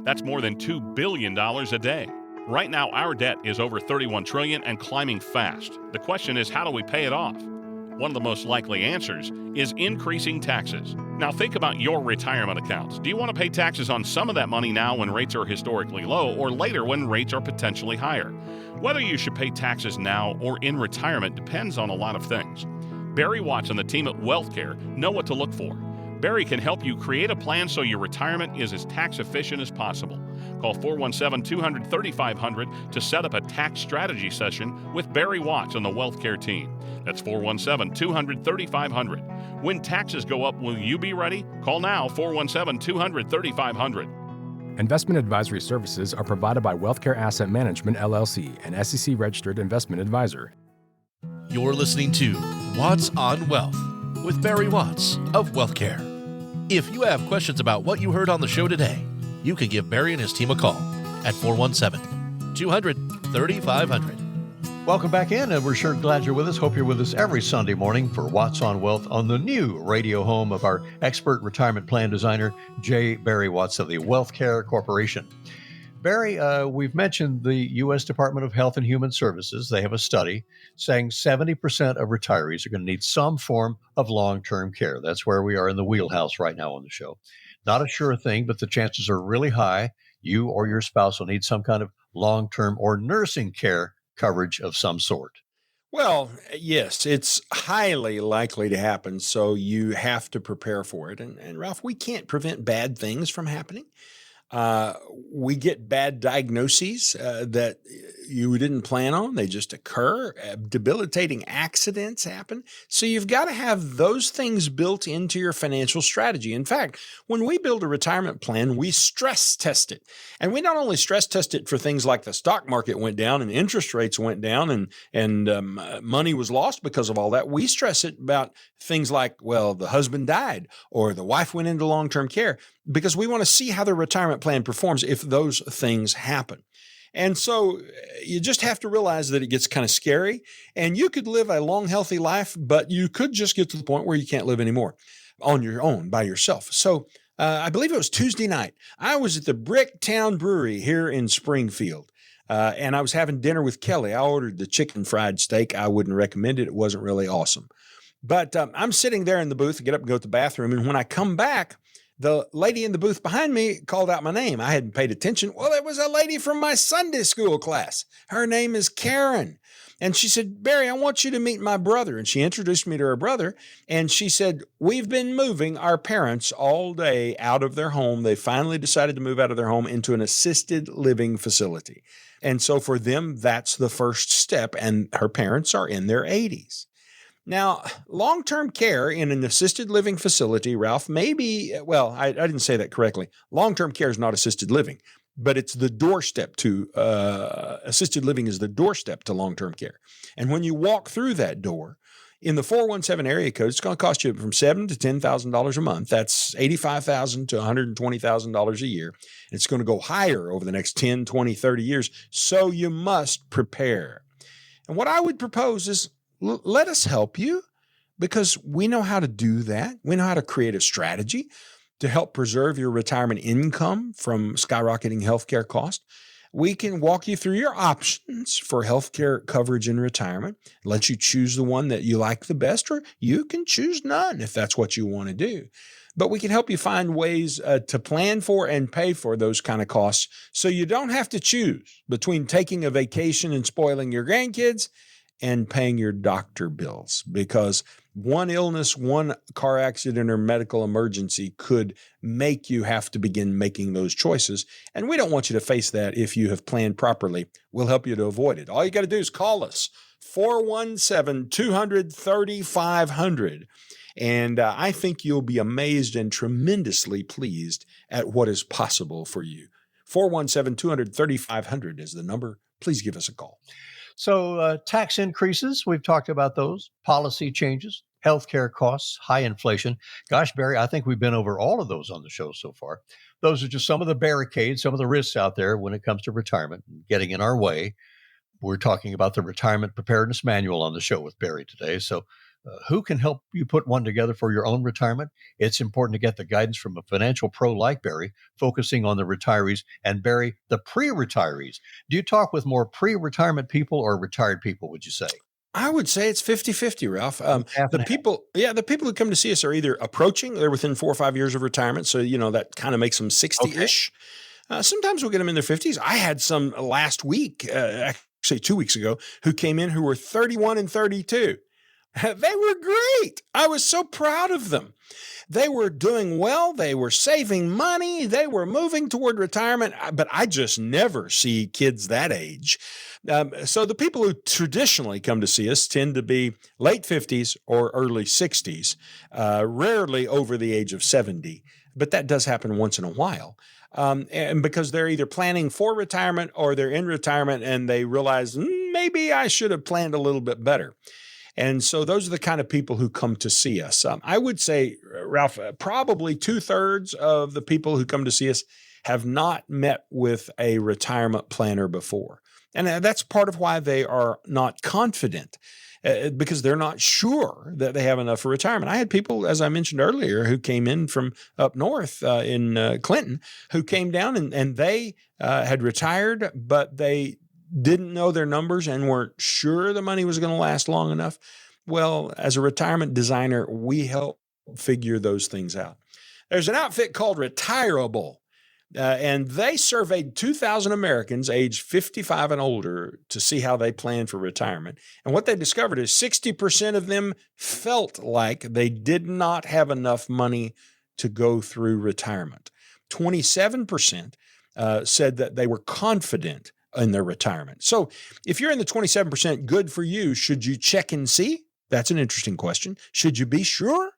That's more than $2 billion a day. Right now, our debt is over $31 trillion and climbing fast. The question is, how do we pay it off? One of the most likely answers is increasing taxes. Now think about your retirement accounts. Do you want to pay taxes on some of that money now when rates are historically low, or later when rates are potentially higher? Whether you should pay taxes now or in retirement depends on a lot of things. Barry Watts and the team at WealthCare know what to look for. Barry can help you create a plan so your retirement is as tax efficient as possible. Call 417-200-3500 to set up a tax strategy session with Barry Watts and the WealthCare team. That's 417-200-3500. When taxes go up, will you be ready? Call now, 417-200-3500. Investment advisory services are provided by WealthCare Asset Management, LLC, an SEC-registered investment advisor. You're listening to Watts on Wealth with Barry Watts of WealthCare. If you have questions about what you heard on the show today, you can give Barry and his team a call at 417-200-3500. Welcome back in, and we're sure glad you're with us. Hope you're with us every Sunday morning for Watts on Wealth on the new radio home of our expert retirement plan designer, J. Barry Watts of the WealthCare Corporation. Barry, we've mentioned the U.S. Department of Health and Human Services. They have a study saying 70% of retirees are going to need some form of long-term care. That's where we are in the wheelhouse right now on the show. Not a sure thing, but the chances are really high you or your spouse will need some kind of long-term or nursing care coverage of some sort. Well, yes, it's highly likely to happen, so you have to prepare for it. And Ralph, we can't prevent bad things from happening. We get bad diagnoses that you didn't plan on. They just occur. Debilitating accidents happen. So you've got to have those things built into your financial strategy. In fact, when we build a retirement plan, we stress test it. And we not only stress test it for things like the stock market went down and interest rates went down and money was lost because of all that. We stress it about things like, well, the husband died or the wife went into long-term care, because we want to see how the retirement plan performs if those things happen. And so you just have to realize that it gets kind of scary, and you could live a long, healthy life, but you could just get to the point where you can't live anymore on your own by yourself. So I believe it was Tuesday night. I was at the Bricktown Brewery here in Springfield, and I was having dinner with Kelly. I ordered the chicken fried steak. I wouldn't recommend it. It wasn't really awesome. But I'm sitting there in the booth, get up and go to the bathroom, and when I come back, the lady in the booth behind me called out my name. I hadn't paid attention. Well, it was a lady from my Sunday school class. Her name is Karen. And she said, Barry, I want you to meet my brother. And she introduced me to her brother. And she said, we've been moving our parents all day out of their home. They finally decided to move out of their home into an assisted living facility. And so for them, that's the first step. And her parents are in their 80s. Now, long-term care in an assisted living facility, Ralph, maybe, well, I didn't say that correctly. Long-term care is not assisted living, but it's the doorstep to, assisted living is the doorstep to long-term care. And when you walk through that door, in the 417 area code, it's going to cost you from $7,000 to $10,000 a month. That's $85,000 to $120,000 a year. And it's going to go higher over the next 10, 20, 30 years. So you must prepare. And what I would propose is, let us help you, because we know how to do that. We know how to create a strategy to help preserve your retirement income from skyrocketing healthcare costs. We can walk you through your options for healthcare coverage in retirement, let you choose the one that you like the best, or you can choose none if that's what you want to do. But we can help you find ways to plan for and pay for those kind of costs so you don't have to choose between taking a vacation and spoiling your grandkids and paying your doctor bills, because one illness, one car accident or medical emergency could make you have to begin making those choices. And we don't want you to face that if you have planned properly. We'll help you to avoid it. All you got to do is call us, 417-200-3500. And I think you'll be amazed and tremendously pleased at what is possible for you. 417-200-3500 is the number. Please give us a call. So tax increases, we've talked about those, policy changes, healthcare costs, high inflation. Gosh, Barry, I think we've been over all of those on the show so far. Those are just some of the barricades, some of the risks out there when it comes to retirement and getting in our way. We're talking about the Retirement Preparedness Manual on the show with Barry today. So, who can help you put one together for your own retirement? It's important to get the guidance from a financial pro like Barry, focusing on the retirees and Barry, the pre-retirees. Do you talk with more pre-retirement people or retired people, would you say? I would say it's 50-50, Ralph. Half and half. The people who come to see us are either approaching, they're within 4 or 5 years of retirement. So, that kind of makes them 60-ish. Sometimes we'll get them in their 50s. I had some last week, actually 2 weeks ago, who came in who were 31 and 32. They were great. I was so proud of them. They were doing well. They were saving money. They were moving toward retirement. But I just never see kids that age. So the people who traditionally come to see us tend to be late 50s or early 60s, rarely over the age of 70. But that does happen once in a while. And because they're either planning for retirement or they're in retirement and they realize maybe I should have planned a little bit better. And so those are the kind of people who come to see us. I would say, Ralph, probably 2/3 of the people who come to see us have not met with a retirement planner before. And that's part of why they are not confident, because they're not sure that they have enough for retirement. I had people, as I mentioned earlier, who came in from up north in Clinton, who came down and they had retired, but they didn't know their numbers and weren't sure the money was going to last long enough. Well, as a retirement designer, we help figure those things out. There's an outfit called Retirable, and they surveyed 2,000 Americans aged 55 and older to see how they plan for retirement. And what they discovered is 60% of them felt like they did not have enough money to go through retirement. 27% said that they were confident in their retirement. So if you're in the 27%, good for you. Should you check and see? That's an interesting question. Should you be sure?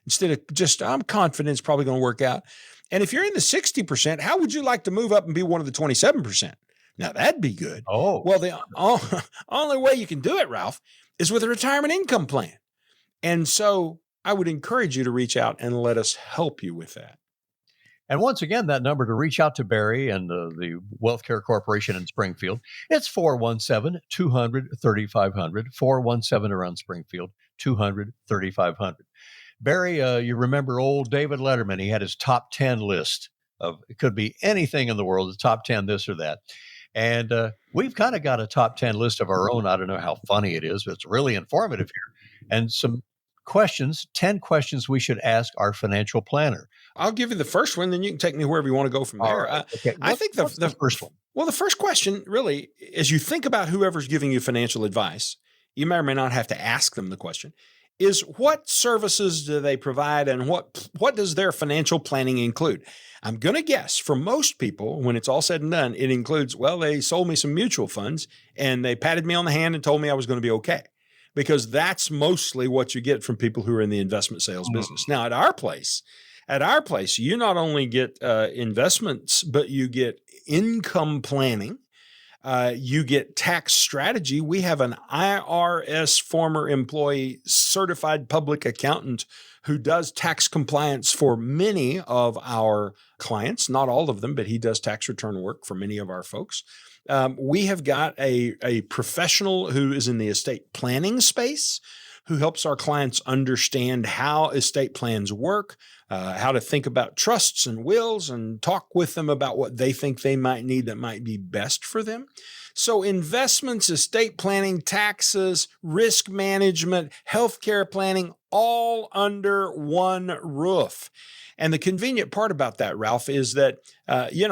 Instead of just, I'm confident it's probably going to work out. And if you're in the 60%, how would you like to move up and be one of the 27%? Now that'd be good. Oh, well, the only way you can do it, Ralph, is with a retirement income plan. And so I would encourage you to reach out and let us help you with that. and once again, that number to reach out to Barry and the Wealth Care Corporation in Springfield, it's 417-200-3500, 417 around Springfield, 200-3500. Barry, you remember old David Letterman? He had his top 10 list of, it could be anything in the world, the top 10 this or that. And we've kind of got a top 10 list of our own. I don't know how funny it is, but it's really informative here. And some questions, 10 questions we should ask our financial planner. I'll give you the first one, then you can take me wherever you want to go from there. Right. Okay. I think the first one. Well, the first question really, as you think about whoever's giving you financial advice, you may or may not have to ask them the question, is what services do they provide and what does their financial planning include? I'm going to guess for most people, when it's all said and done, it includes, well, they sold me some mutual funds and they patted me on the hand and told me I was going to be okay. Because that's mostly what you get from people who are in the investment sales business. Now, at our place, you not only get investments, but you get income planning. You get tax strategy. We have an IRS former employee, certified public accountant who does tax compliance for many of our clients, not all of them, but he does tax return work for many of our folks. We have got a professional who is in the estate planning space who helps our clients understand how estate plans work, how to think about trusts and wills, and talk with them about what they think they might need that might be best for them. So investments, estate planning, taxes, risk management, healthcare planning, all under one roof. And the convenient part about that, Ralph, is that,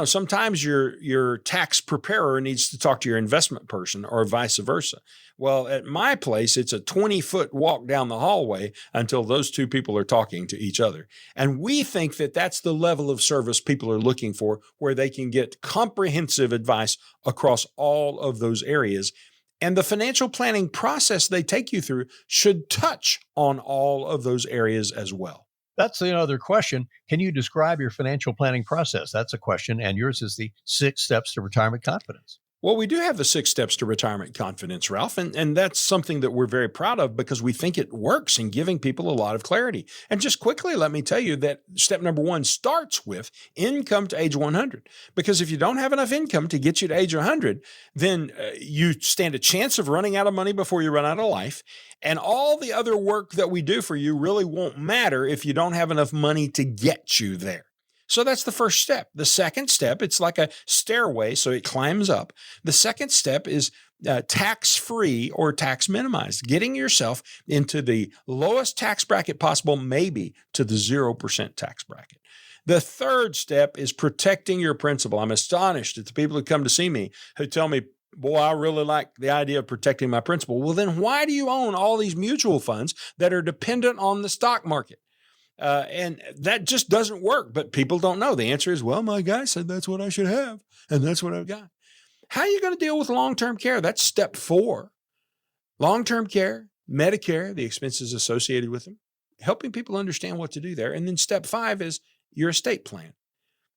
sometimes your tax preparer needs to talk to your investment person or vice versa. Well, at my place, it's a 20-foot walk down the hallway until those two people are talking to each other. And we think that that's the level of service people are looking for, where they can get comprehensive advice across all of those areas. And the financial planning process they take you through should touch on all of those areas as well. That's the other question. Can you describe your financial planning process? That's a question. And yours is the 6 steps to retirement confidence. Well, we do have the 6 steps to retirement confidence, Ralph, and that's something that we're very proud of because we think it works in giving people a lot of clarity. And just quickly, let me tell you that step number 1 starts with income to age 100. Because if you don't have enough income to get you to age 100, then you stand a chance of running out of money before you run out of life. And all the other work that we do for you really won't matter if you don't have enough money to get you there. So that's the first step. The second step, it's like a stairway, so it climbs up. The second step is tax-free or tax minimized, getting yourself into the lowest tax bracket possible, maybe to the 0% tax bracket. The third step is protecting your principal. I'm astonished at the people who come to see me who tell me, boy, I really like the idea of protecting my principal. Well, then why do you own all these mutual funds that are dependent on the stock market? And that just doesn't work, but people don't know. The answer is, well, my guy said that's what I should have, and that's what I've got. How are you going to deal with long-term care? That's step 4. Long-term care, Medicare, the expenses associated with them, helping people understand what to do there. And then step 5 is your estate plan.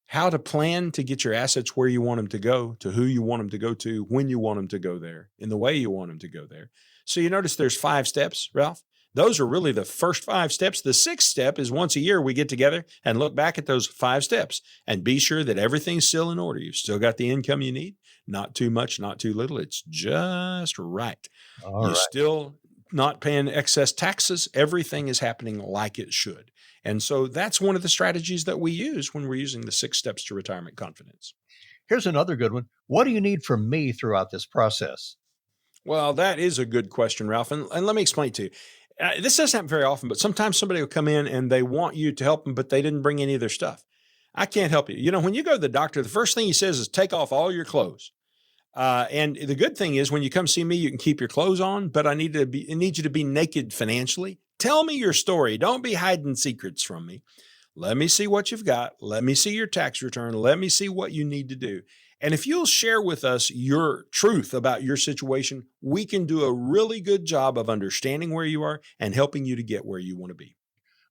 How to plan to get your assets where you want them to go, to who you want them to go to, when you want them to go there, in the way you want them to go there. So you notice there's 5 steps, Ralph? Those are really the first 5 steps. The 6th step is once a year we get together and look back at those 5 steps and be sure that everything's still in order. You've still got the income you need, not too much, not too little. It's just right. You're still not paying excess taxes. Everything is happening like it should. And so that's one of the strategies that we use when we're using the 6 steps to retirement confidence. Here's another good one. What do you need from me throughout this process? Well, that is a good question, Ralph. And let me explain to you. This doesn't happen very often, but sometimes somebody will come in and they want you to help them, but they didn't bring any of their stuff. I can't help you. You know, when you go to the doctor, the first thing he says is take off all your clothes. And the good thing is when you come see me, you can keep your clothes on, but I need you to be naked financially. Tell me your story. Don't be hiding secrets from me. Let me see what you've got. Let me see your tax return. Let me see what you need to do. And if you'll share with us your truth about your situation, we can do a really good job of understanding where you are and helping you to get where you want to be.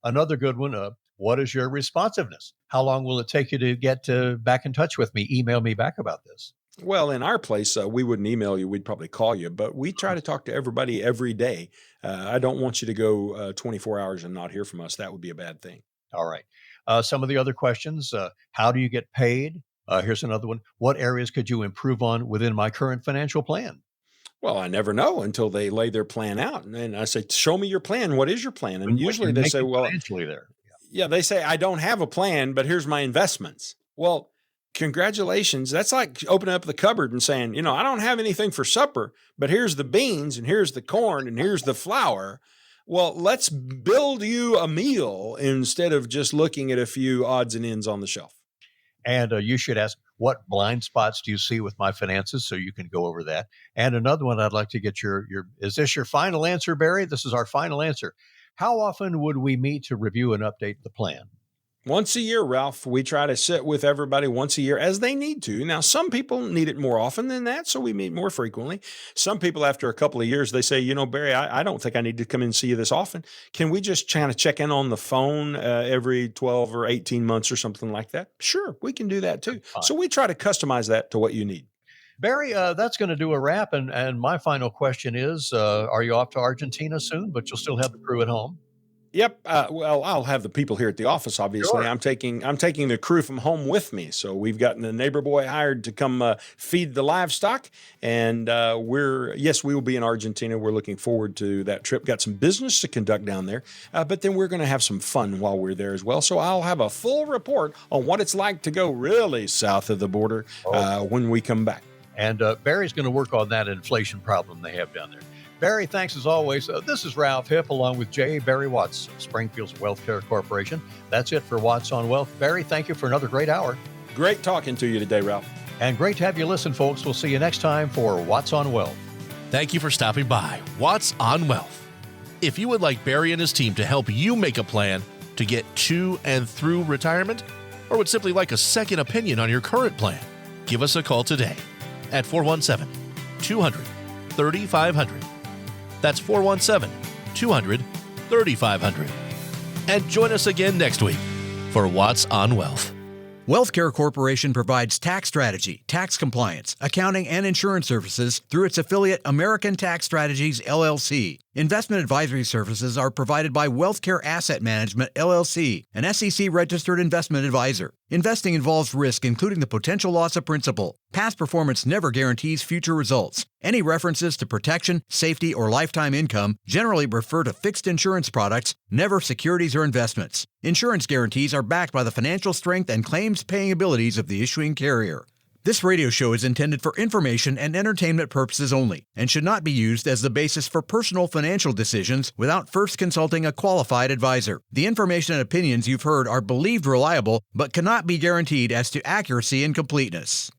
Another good one. What is your responsiveness? How long will it take you to get back in touch with me? Email me back about this. Well, in our place, we wouldn't email you. We'd probably call you, but we try to talk to everybody every day. I don't want you to go 24 hours and not hear from us. That would be a bad thing. All right. Some of the other questions, how do you get paid? Here's another one. What areas could you improve on within my current financial plan? Well, I never know until they lay their plan out. And then I say, show me your plan. What is your plan? And usually they say, well, financially there. Yeah, they say, I don't have a plan, but here's my investments. Well, congratulations. That's like opening up the cupboard and saying, you know, I don't have anything for supper, but here's the beans and here's the corn and here's the flour. Well, let's build you a meal instead of just looking at a few odds and ends on the shelf. And you should ask, what blind spots do you see with my finances? So you can go over that. And another one, I'd like to get is this your final answer, Barry? This is our final answer. How often would we meet to review and update the plan? Once a year, Ralph. We try to sit with everybody once a year as they need to. Now, some people need it more often than that, so we meet more frequently. Some people, after a couple of years, they say, you know, Barry, I don't think I need to come in and see you this often. Can we just kind of check in on the phone every 12 or 18 months or something like that? Sure, we can do that too. So we try to customize that to what you need. Barry, that's going to do a wrap. And my final question is, are you off to Argentina soon, but you'll still have the crew at home? Yep. Well, I'll have the people here at the office, obviously. Sure. I'm taking the crew from home with me. So we've gotten a neighbor boy hired to come feed the livestock. And we will be in Argentina. We're looking forward to that trip. Got some business to conduct down there. But then we're going to have some fun while we're there as well. So I'll have a full report on what it's like to go really south of the border when we come back. And Barry's going to work on that inflation problem they have down there. Barry, thanks as always. This is Ralph Hipp along with J. Barry Watts of Springfield's Wealthcare Corporation. That's it for Watts on Wealth. Barry, thank you for another great hour. Great talking to you today, Ralph. And great to have you listen, folks. We'll see you next time for Watts on Wealth. Thank you for stopping by Watts on Wealth. If you would like Barry and his team to help you make a plan to get to and through retirement, or would simply like a second opinion on your current plan, give us a call today at 417-200-3500. That's 417-200-3500. And join us again next week for Watts on Wealth. WealthCare Corporation provides tax strategy, tax compliance, accounting, and insurance services through its affiliate American Tax Strategies, LLC. Investment advisory services are provided by WealthCare Asset Management, LLC, an SEC-registered investment advisor. Investing involves risk, including the potential loss of principal. Past performance never guarantees future results. Any references to protection, safety, or lifetime income generally refer to fixed insurance products, never securities or investments. Insurance guarantees are backed by the financial strength and claims-paying abilities of the issuing carrier. This radio show is intended for information and entertainment purposes only and should not be used as the basis for personal financial decisions without first consulting a qualified advisor. The information and opinions you've heard are believed reliable but cannot be guaranteed as to accuracy and completeness.